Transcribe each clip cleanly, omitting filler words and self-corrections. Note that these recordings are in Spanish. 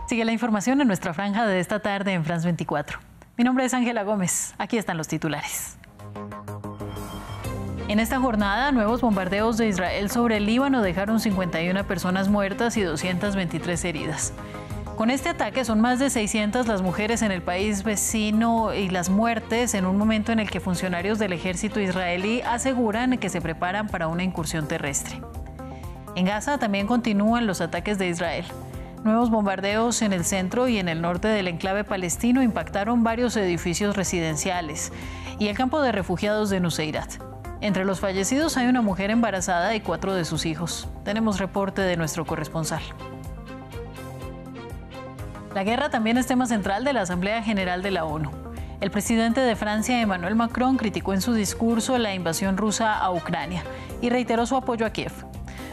Sigue la información en nuestra franja de esta tarde en France 24. Mi nombre es Ángela Gómez. Aquí están los titulares. En esta jornada, nuevos bombardeos de Israel sobre el Líbano dejaron 51 personas muertas y 223 heridas. Con este ataque son más de 600 las mujeres en el país vecino y las muertes en un momento en el que funcionarios del ejército israelí aseguran que se preparan para una incursión terrestre. En Gaza también continúan los ataques de Israel. Nuevos bombardeos en el centro y en el norte del enclave palestino impactaron varios edificios residenciales y el campo de refugiados de Nuseirat. Entre los fallecidos hay una mujer embarazada y 4 de sus hijos. Tenemos reporte de nuestro corresponsal. La guerra también es tema central de la Asamblea General de la ONU. El presidente de Francia, Emmanuel Macron, criticó en su discurso la invasión rusa a Ucrania y reiteró su apoyo a Kiev.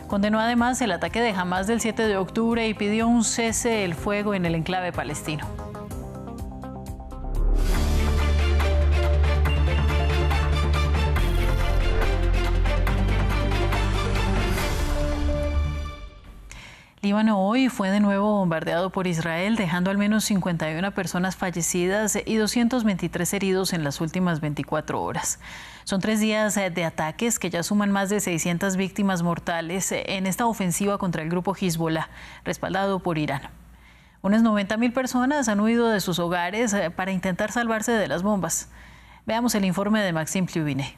Condenó además el ataque de Hamás del 7 de octubre y pidió un cese el fuego en el enclave palestino. Líbano hoy fue de nuevo bombardeado por Israel, dejando al menos 51 personas fallecidas y 223 heridos en las últimas 24 horas. Son 3 días de ataques que ya suman más de 600 víctimas mortales en esta ofensiva contra el grupo Hezbollah, respaldado por Irán. Unas 90.000 personas han huido de sus hogares para intentar salvarse de las bombas. Veamos el informe de Maxime Plubinet.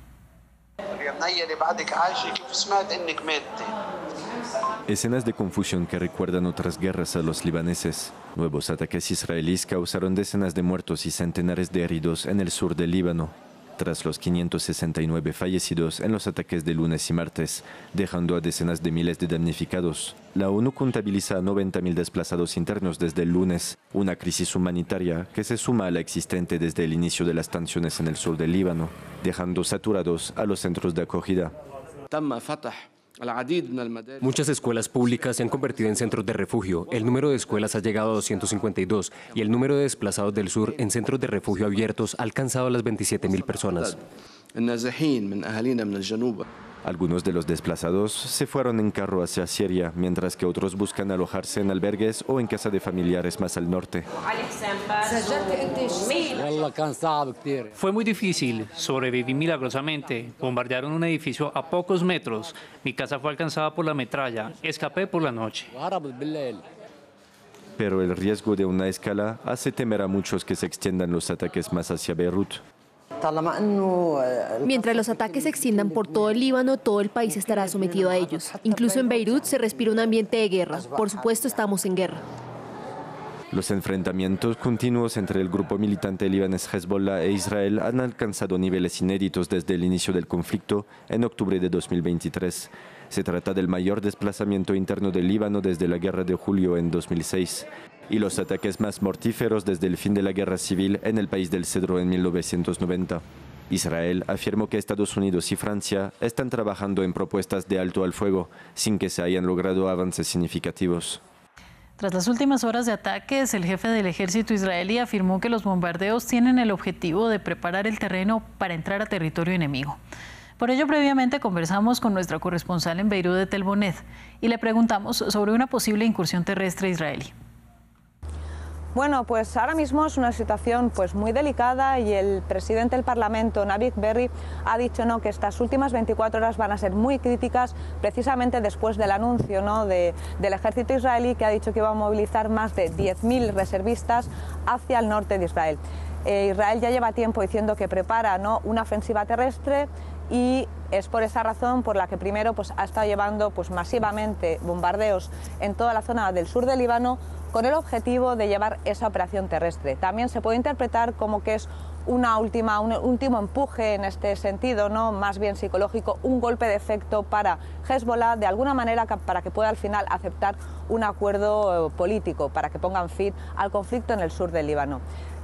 Escenas de confusión que recuerdan otras guerras a los libaneses. Nuevos ataques israelíes causaron decenas de muertos y centenares de heridos en el sur del Líbano, tras los 569 fallecidos en los ataques de lunes y martes, dejando a decenas de miles de damnificados. La ONU contabiliza a 90.000 desplazados internos desde el lunes, una crisis humanitaria que se suma a la existente desde el inicio de las tensiones en el sur del Líbano, dejando saturados a los centros de acogida. Muchas escuelas públicas se han convertido en centros de refugio. El número de escuelas ha llegado a 252 y el número de desplazados del sur en centros de refugio abiertos ha alcanzado las 27.000 personas. Algunos de los desplazados se fueron en carro hacia Siria, mientras que otros buscan alojarse en albergues o en casa de familiares más al norte. Fue muy difícil, sobreviví milagrosamente. Bombardearon un edificio a pocos metros. Mi casa fue alcanzada por la metralla. Escapé por la noche. Pero el riesgo de una escala hace temer a muchos que se extiendan los ataques más hacia Beirut. Mientras los ataques se extiendan por todo el Líbano, todo el país estará sometido a ellos. Incluso en Beirut se respira un ambiente de guerra. Por supuesto, estamos en guerra. Los enfrentamientos continuos entre el grupo militante libanés Hezbollah e Israel han alcanzado niveles inéditos desde el inicio del conflicto en octubre de 2023. Se trata del mayor desplazamiento interno del Líbano desde la guerra de julio en 2006. Y los ataques más mortíferos desde el fin de la guerra civil en el país del Cedro en 1990. Israel afirmó que Estados Unidos y Francia están trabajando en propuestas de alto al fuego, sin que se hayan logrado avances significativos. Tras las últimas horas de ataques, el jefe del ejército israelí afirmó que los bombardeos tienen el objetivo de preparar el terreno para entrar a territorio enemigo. Por ello, previamente conversamos con nuestra corresponsal en Beirut de Tel Bonet y le preguntamos sobre una posible incursión terrestre israelí. Bueno, pues ahora mismo es una situación muy delicada y el presidente del Parlamento, Navid Berri, ha dicho que estas últimas 24 horas van a ser muy críticas, precisamente después del anuncio del ejército israelí, que ha dicho que iba a movilizar más de 10.000 reservistas hacia el norte de Israel. Israel ya lleva tiempo diciendo que prepara una ofensiva terrestre y es por esa razón por la que primero ha estado llevando masivamente bombardeos en toda la zona del sur del Líbano con el objetivo de llevar esa operación terrestre. También se puede interpretar como que es un último empuje en este sentido, más bien psicológico, un golpe de efecto para Hezbollah, de alguna manera para que pueda al final aceptar un acuerdo político, para que pongan fin al conflicto en el sur del Líbano.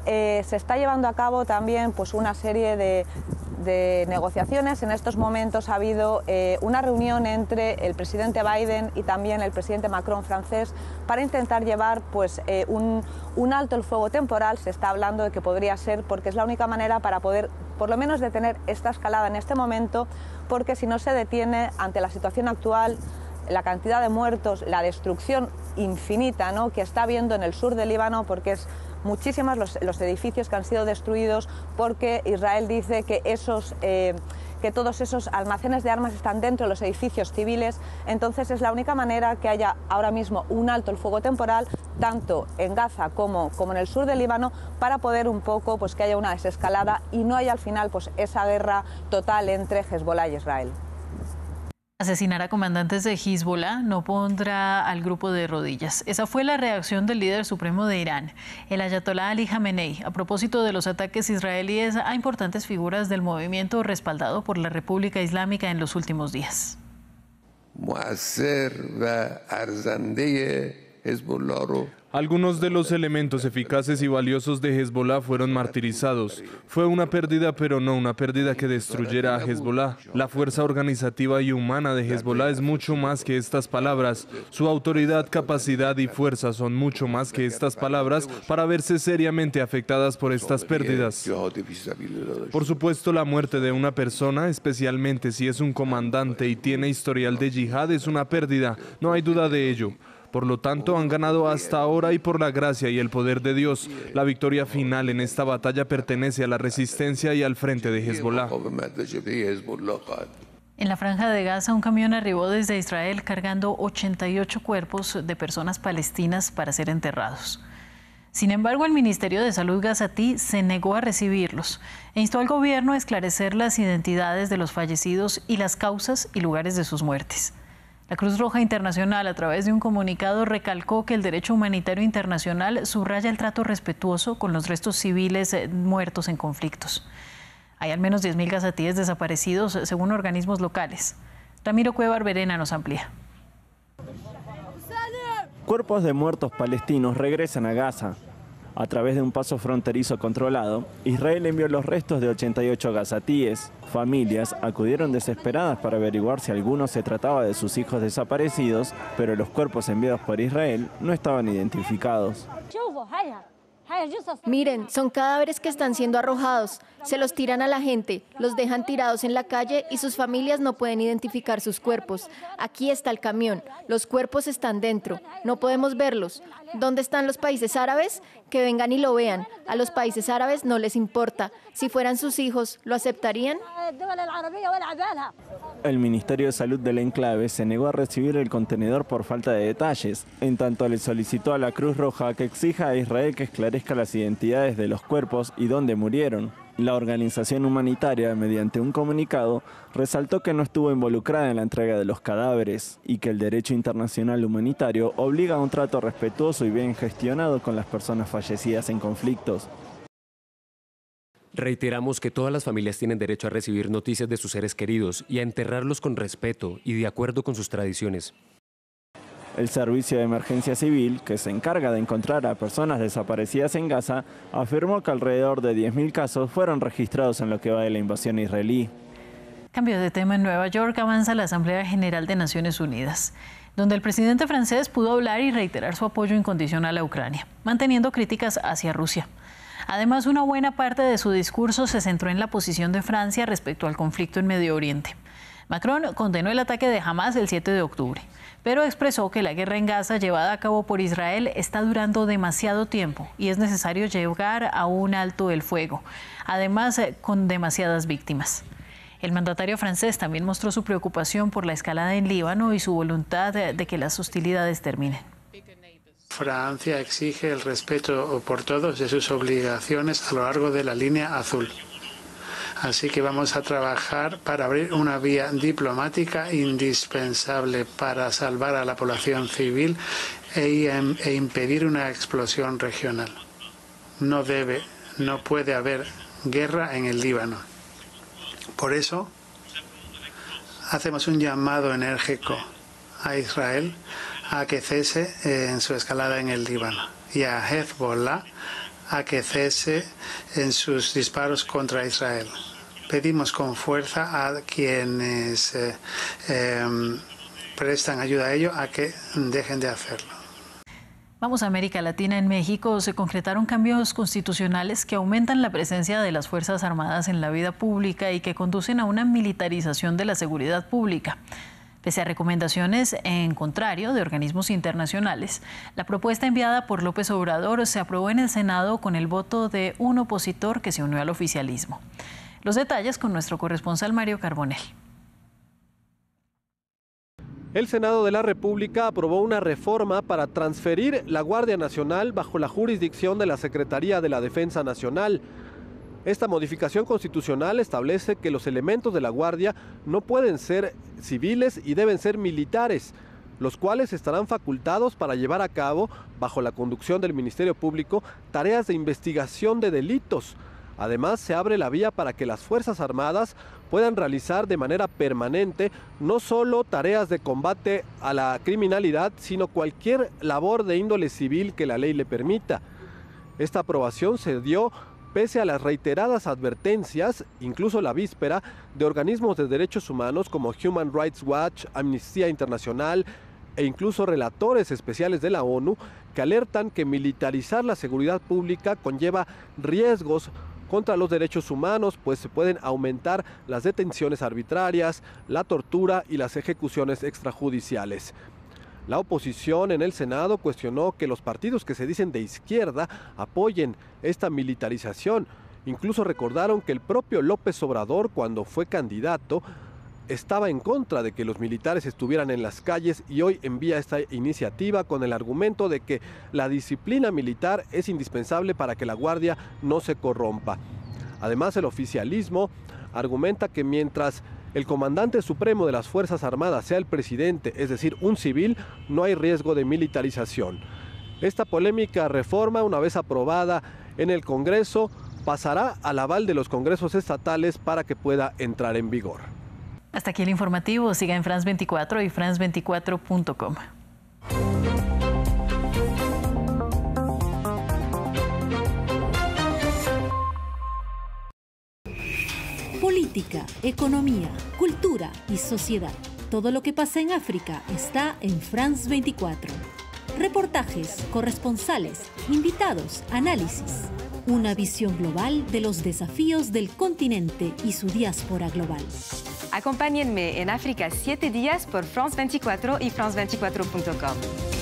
Se está llevando a cabo también una serie de negociaciones. En estos momentos ha habido una reunión entre el presidente Biden y también el presidente Macron francés para intentar llevar un alto el fuego temporal. Se está hablando de que podría ser, porque es la única manera para poder por lo menos detener esta escalada en este momento, porque si no se detiene ante la situación actual la cantidad de muertos, la destrucción infinita, ¿no?, que está habiendo en el sur del Líbano, porque es muchísimos los edificios que han sido destruidos, porque Israel dice que que todos esos almacenes de armas están dentro de los edificios civiles. Entonces es la única manera que haya ahora mismo un alto el fuego temporal, tanto en Gaza como en el sur del Líbano, para poder un poco pues que haya una desescalada y no haya al final pues esa guerra total entre Hezbollah y Israel. Asesinar a comandantes de Hezbollah no pondrá al grupo de rodillas. Esa fue la reacción del líder supremo de Irán, el ayatolá Ali Jamenei, a propósito de los ataques israelíes a importantes figuras del movimiento respaldado por la República Islámica en los últimos días. Algunos de los elementos eficaces y valiosos de Hezbollah fueron martirizados. Fue una pérdida, pero no una pérdida que destruyera a Hezbollah. La fuerza organizativa y humana de Hezbollah es mucho más que estas palabras. Su autoridad, capacidad y fuerza son mucho más que estas palabras para verse seriamente afectadas por estas pérdidas. Por supuesto, la muerte de una persona, especialmente si es un comandante y tiene historial de yihad, es una pérdida. No hay duda de ello. Por lo tanto, han ganado hasta ahora y por la gracia y el poder de Dios. La victoria final en esta batalla pertenece a la resistencia y al frente de Hezbollah. En la franja de Gaza, un camión arribó desde Israel cargando 88 cuerpos de personas palestinas para ser enterrados. Sin embargo, el Ministerio de Salud gazatí se negó a recibirlos e instó al gobierno a esclarecer las identidades de los fallecidos y las causas y lugares de sus muertes. La Cruz Roja Internacional, a través de un comunicado, recalcó que el derecho humanitario internacional subraya el trato respetuoso con los restos civiles muertos en conflictos. Hay al menos 10.000 gazatíes desaparecidos, según organismos locales. Ramiro Cuevar Verena nos amplía. Cuerpos de muertos palestinos regresan a Gaza. A través de un paso fronterizo controlado, Israel envió los restos de 88 gazatíes. Familias acudieron desesperadas para averiguar si alguno se trataba de sus hijos desaparecidos, pero los cuerpos enviados por Israel no estaban identificados. Miren, son cadáveres que están siendo arrojados. Se los tiran a la gente, los dejan tirados en la calle y sus familias no pueden identificar sus cuerpos. Aquí está el camión, los cuerpos están dentro, no podemos verlos. ¿Dónde están los países árabes? Que vengan y lo vean. A los países árabes no les importa. Si fueran sus hijos, ¿lo aceptarían? El Ministerio de Salud del enclave se negó a recibir el contenedor por falta de detalles. En tanto, le solicitó a la Cruz Roja que exija a Israel que esclarezca las identidades de los cuerpos y dónde murieron. La organización humanitaria, mediante un comunicado, resaltó que no estuvo involucrada en la entrega de los cadáveres y que el derecho internacional humanitario obliga a un trato respetuoso y bien gestionado con las personas fallecidas en conflictos. Reiteramos que todas las familias tienen derecho a recibir noticias de sus seres queridos y a enterrarlos con respeto y de acuerdo con sus tradiciones. El Servicio de Emergencia Civil, que se encarga de encontrar a personas desaparecidas en Gaza, afirmó que alrededor de 10.000 casos fueron registrados en lo que va de la invasión israelí. Cambio de tema. En Nueva York avanza la Asamblea General de Naciones Unidas, donde el presidente francés pudo hablar y reiterar su apoyo incondicional a Ucrania, manteniendo críticas hacia Rusia. Además, una buena parte de su discurso se centró en la posición de Francia respecto al conflicto en Medio Oriente. Macron condenó el ataque de Hamas el 7 de octubre, pero expresó que la guerra en Gaza llevada a cabo por Israel está durando demasiado tiempo y es necesario llegar a un alto el fuego, además con demasiadas víctimas. El mandatario francés también mostró su preocupación por la escalada en Líbano y su voluntad de que las hostilidades terminen. Francia exige el respeto por todos de sus obligaciones a lo largo de la línea azul. Así que vamos a trabajar para abrir una vía diplomática indispensable para salvar a la población civil e impedir una explosión regional. No puede haber guerra en el Líbano. Por eso, hacemos un llamado enérgico a Israel a que cese en su escalada en el Líbano y a Hezbollah a que cese en sus disparos contra Israel. Pedimos con fuerza a quienes prestan ayuda a ello a que dejen de hacerlo. Vamos a América Latina. En México se concretaron cambios constitucionales que aumentan la presencia de las Fuerzas Armadas en la vida pública y que conducen a una militarización de la seguridad pública. Pese a recomendaciones en contrario de organismos internacionales, la propuesta enviada por López Obrador se aprobó en el Senado con el voto de un opositor que se unió al oficialismo. Los detalles con nuestro corresponsal Mario Carbonell. El Senado de la República aprobó una reforma para transferir la Guardia Nacional bajo la jurisdicción de la Secretaría de la Defensa Nacional. Esta modificación constitucional establece que los elementos de la Guardia no pueden ser civiles y deben ser militares, los cuales estarán facultados para llevar a cabo, bajo la conducción del Ministerio Público, tareas de investigación de delitos. Además, se abre la vía para que las Fuerzas Armadas puedan realizar de manera permanente no solo tareas de combate a la criminalidad, sino cualquier labor de índole civil que la ley le permita. Esta aprobación se dio pese a las reiteradas advertencias, incluso la víspera, de organismos de derechos humanos como Human Rights Watch, Amnistía Internacional e incluso relatores especiales de la ONU que alertan que militarizar la seguridad pública conlleva riesgos contra los derechos humanos, pues se pueden aumentar las detenciones arbitrarias, la tortura y las ejecuciones extrajudiciales. La oposición en el Senado cuestionó que los partidos que se dicen de izquierda apoyen esta militarización. Incluso recordaron que el propio López Obrador, cuando fue candidato, estaba en contra de que los militares estuvieran en las calles y hoy envía esta iniciativa con el argumento de que la disciplina militar es indispensable para que la Guardia no se corrompa. Además, el oficialismo argumenta que mientras el comandante supremo de las Fuerzas Armadas sea el presidente, es decir, un civil, no hay riesgo de militarización. Esta polémica reforma, una vez aprobada en el Congreso, pasará al aval de los congresos estatales para que pueda entrar en vigor. Hasta aquí el informativo. Siga en France 24 y france24.com. Política, economía, cultura y sociedad. Todo lo que pasa en África está en France 24. Reportajes, corresponsales, invitados, análisis. Una visión global de los desafíos del continente y su diáspora global. Acompáñenme en África 7 días por France 24 y france24.com.